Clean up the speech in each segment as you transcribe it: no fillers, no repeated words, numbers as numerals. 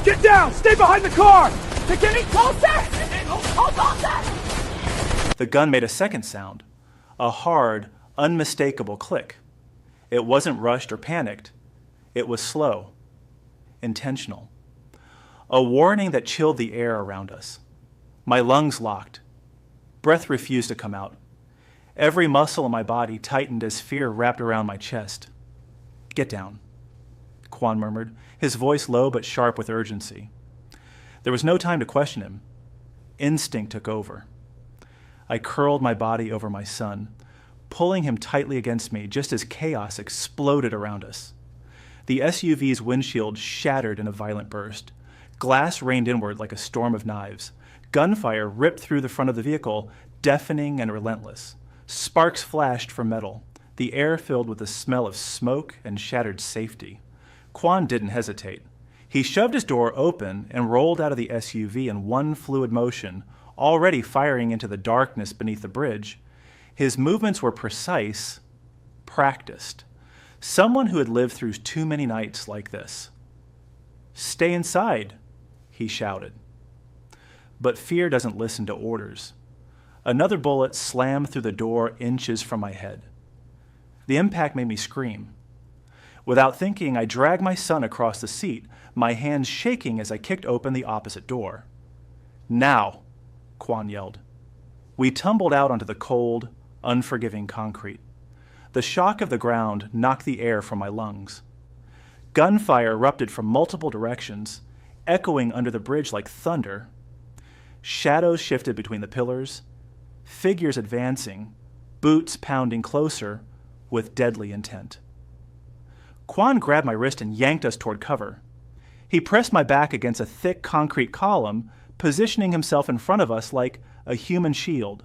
Get down! Stay behind the car! They're getting closer! Hold on, sir! The gun made a second sound, a hard, unmistakable click. It wasn't rushed or panicked. It was slow, intentional. A warning that chilled the air around us. My lungs locked. Breath refused to come out. Every muscle in my body tightened as fear wrapped around my chest. Get down, Kwon murmured, his voice low but sharp with urgency. There was no time to question him. Instinct took over. I curled my body over my son, pulling him tightly against me just as chaos exploded around us. The SUV's windshield shattered in a violent burst. Glass rained inward like a storm of knives. Gunfire ripped through the front of the vehicle, deafening and relentless. Sparks flashed from metal, the air filled with the smell of smoke and shattered safety. Kwon didn't hesitate. He shoved his door open and rolled out of the SUV in one fluid motion, already firing into the darkness beneath the bridge. His movements were precise, practiced. Someone who had lived through too many nights like this. "Stay inside," he shouted. But fear doesn't listen to orders. Another bullet slammed through the door inches from my head. The impact made me scream. Without thinking, I dragged my son across the seat, my hands shaking as I kicked open the opposite door. "Now," Kwon yelled. We tumbled out onto the cold, unforgiving concrete. The shock of the ground knocked the air from my lungs. Gunfire erupted from multiple directions, echoing under the bridge like thunder. Shadows shifted between the pillars, figures advancing, boots pounding closer with deadly intent. Kwon grabbed my wrist and yanked us toward cover. He pressed my back against a thick concrete column, positioning himself in front of us like a human shield.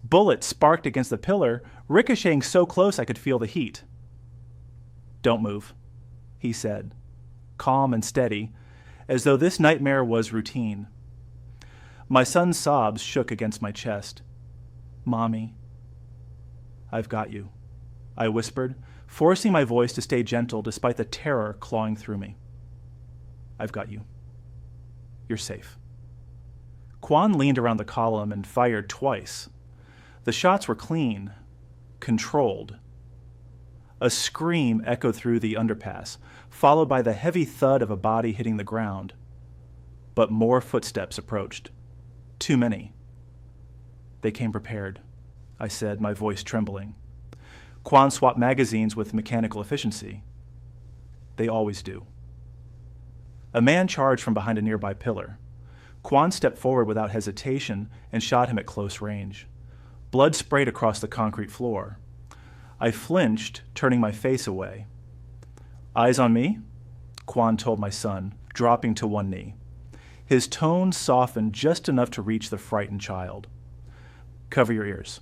Bullets sparked against the pillar, ricocheting so close I could feel the heat. "Don't move," he said, calm and steady, as though this nightmare was routine. My son's sobs shook against my chest. "Mommy, I've got you," I whispered, forcing my voice to stay gentle despite the terror clawing through me. "I've got you. You're safe." Kwon leaned around the column and fired twice. The shots were clean, controlled. A scream echoed through the underpass, followed by the heavy thud of a body hitting the ground. But more footsteps approached. Too many. "They came prepared," I said, my voice trembling. Kwon swapped magazines with mechanical efficiency. "They always do." A man charged from behind a nearby pillar. Kwon stepped forward without hesitation and shot him at close range. Blood sprayed across the concrete floor. I flinched, turning my face away. "Eyes on me?" Kwon told my son, dropping to one knee. His tone softened just enough to reach the frightened child. "Cover your ears."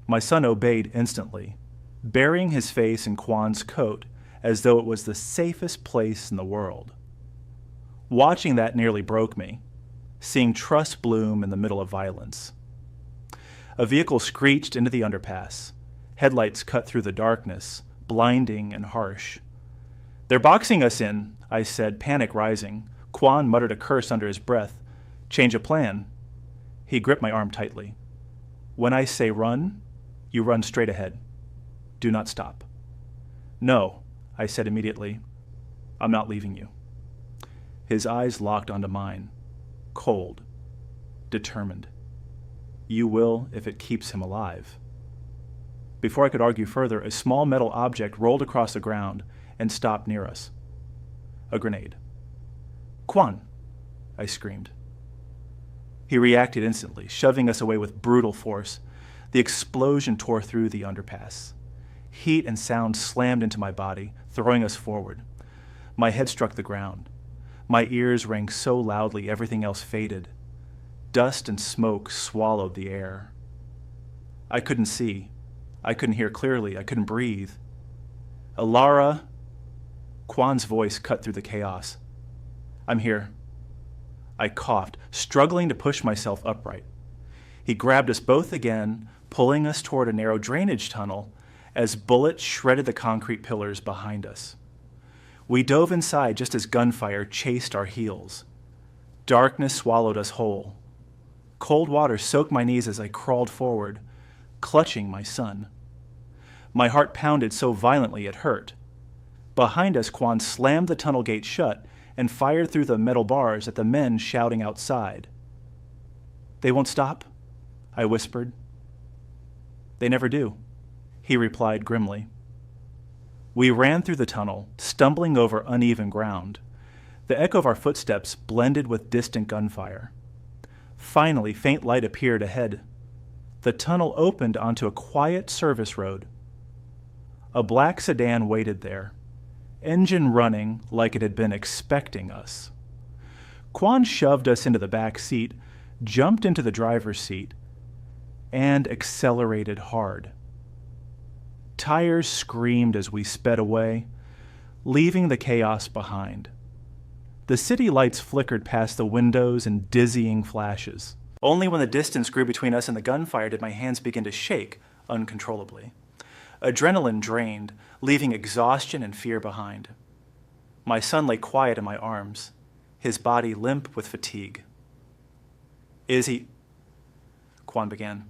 My son obeyed instantly, burying his face in Kwon's coat as though it was the safest place in the world. Watching that nearly broke me, seeing trust bloom in the middle of violence. A vehicle screeched into the underpass. Headlights cut through the darkness, blinding and harsh. "They're boxing us in," I said, panic rising. Kwon muttered a curse under his breath. "Change of plan." He gripped my arm tightly. "When I say run, you run straight ahead. Do not stop." "No," I said immediately. "I'm not leaving you." His eyes locked onto mine, cold, determined. "You will if it keeps him alive." Before I could argue further, a small metal object rolled across the ground and stopped near us. A grenade. "Kwon!" I screamed. He reacted instantly, shoving us away with brutal force. The explosion tore through the underpass. Heat and sound slammed into my body, throwing us forward. My head struck the ground. My ears rang so loudly everything else faded. Dust and smoke swallowed the air. I couldn't see. I couldn't hear clearly. I couldn't breathe. "Elara!" Kwon's voice cut through the chaos. "I'm here." I coughed, struggling to push myself upright. He grabbed us both again, pulling us toward a narrow drainage tunnel as bullets shredded the concrete pillars behind us. We dove inside just as gunfire chased our heels. Darkness swallowed us whole. Cold water soaked my knees as I crawled forward, clutching my son. My heart pounded so violently it hurt. Behind us, Kwon slammed the tunnel gate shut and fired through the metal bars at the men shouting outside. "They won't stop?" I whispered. "They never do," he replied grimly. We ran through the tunnel, stumbling over uneven ground. The echo of our footsteps blended with distant gunfire. Finally, faint light appeared ahead. The tunnel opened onto a quiet service road. A black sedan waited there, engine running like it had been expecting us. Kwon shoved us into the back seat, jumped into the driver's seat, and accelerated hard. Tires screamed as we sped away, leaving the chaos behind. The city lights flickered past the windows in dizzying flashes. Only when the distance grew between us and the gunfire did my hands begin to shake uncontrollably. Adrenaline drained, leaving exhaustion and fear behind. My son lay quiet in my arms, his body limp with fatigue. "Is he?" Kwon began.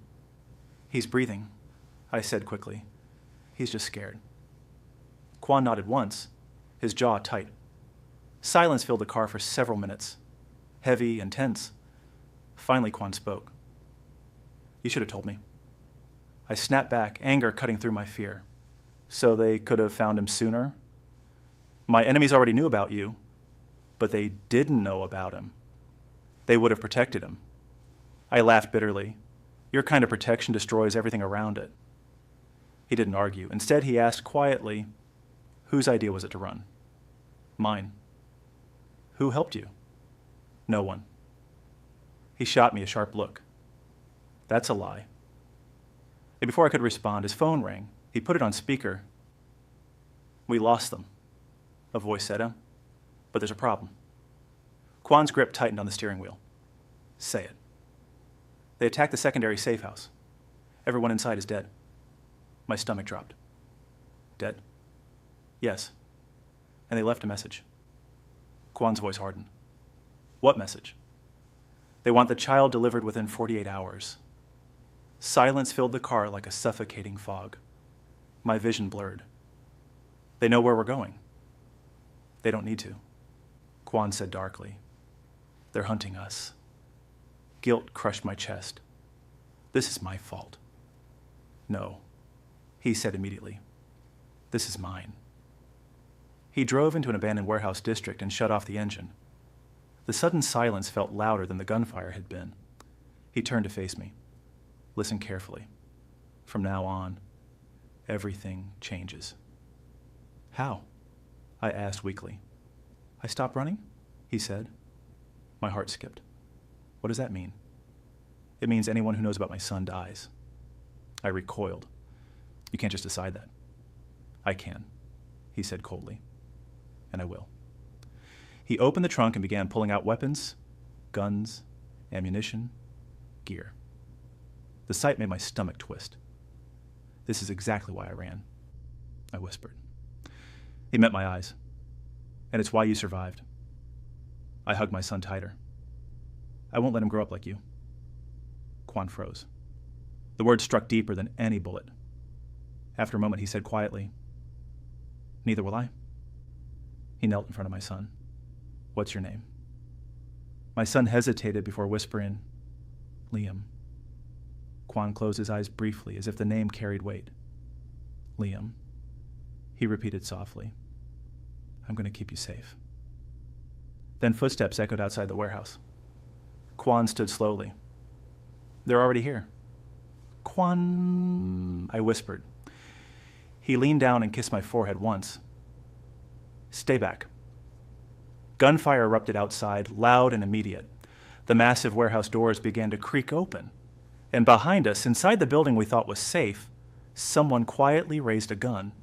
"He's breathing," I said quickly. "He's just scared." Kwon nodded once, his jaw tight. Silence filled the car for several minutes, heavy and tense. Finally, Kwon spoke. "You should have told me." I snapped back, anger cutting through my fear. "So they could have found him sooner?" "My enemies already knew about you, but they didn't know about him. They would have protected him." I laughed bitterly. "Your kind of protection destroys everything around it." He didn't argue. Instead, he asked quietly, "Whose idea was it to run?" "Mine." "Who helped you?" "No one." He shot me a sharp look. "That's a lie." And before I could respond, his phone rang. He put it on speaker. "We lost them," a voice said. "But there's a problem." Kwon's grip tightened on the steering wheel. "Say it." "They attacked the secondary safe house. Everyone inside is dead." My stomach dropped. "Dead?" "Yes. And they left a message." Kwon's voice hardened. "What message?" "They want the child delivered within 48 hours. Silence filled the car like a suffocating fog. My vision blurred. "They know where we're going." "They don't need to," Kwon said darkly. "They're hunting us." Guilt crushed my chest. "This is my fault." "No," he said immediately. "This is mine." He drove into an abandoned warehouse district and shut off the engine. The sudden silence felt louder than the gunfire had been. He turned to face me. "Listen carefully. From now on, everything changes." "How?" I asked weakly. "I stopped running?" he said. My heart skipped. "What does that mean?" "It means anyone who knows about my son dies." I recoiled. "You can't just decide that." "I can," he said coldly. "And I will." He opened the trunk and began pulling out weapons, guns, ammunition, gear. The sight made my stomach twist. "This is exactly why I ran," I whispered. He met my eyes. "And it's why you survived." I hugged my son tighter. "I won't let him grow up like you." Kwon froze. The words struck deeper than any bullet. After a moment, he said quietly, "Neither will I." He knelt in front of my son. "What's your name?" My son hesitated before whispering, "Liam." Kwon closed his eyes briefly, as if the name carried weight. "Liam," he repeated softly. "I'm going to keep you safe." Then footsteps echoed outside the warehouse. Kwon stood slowly. "They're already here." "Kwon," I whispered. He leaned down and kissed my forehead once. "Stay back." Gunfire erupted outside, loud and immediate. The massive warehouse doors began to creak open. And behind us, inside the building we thought was safe, someone quietly raised a gun.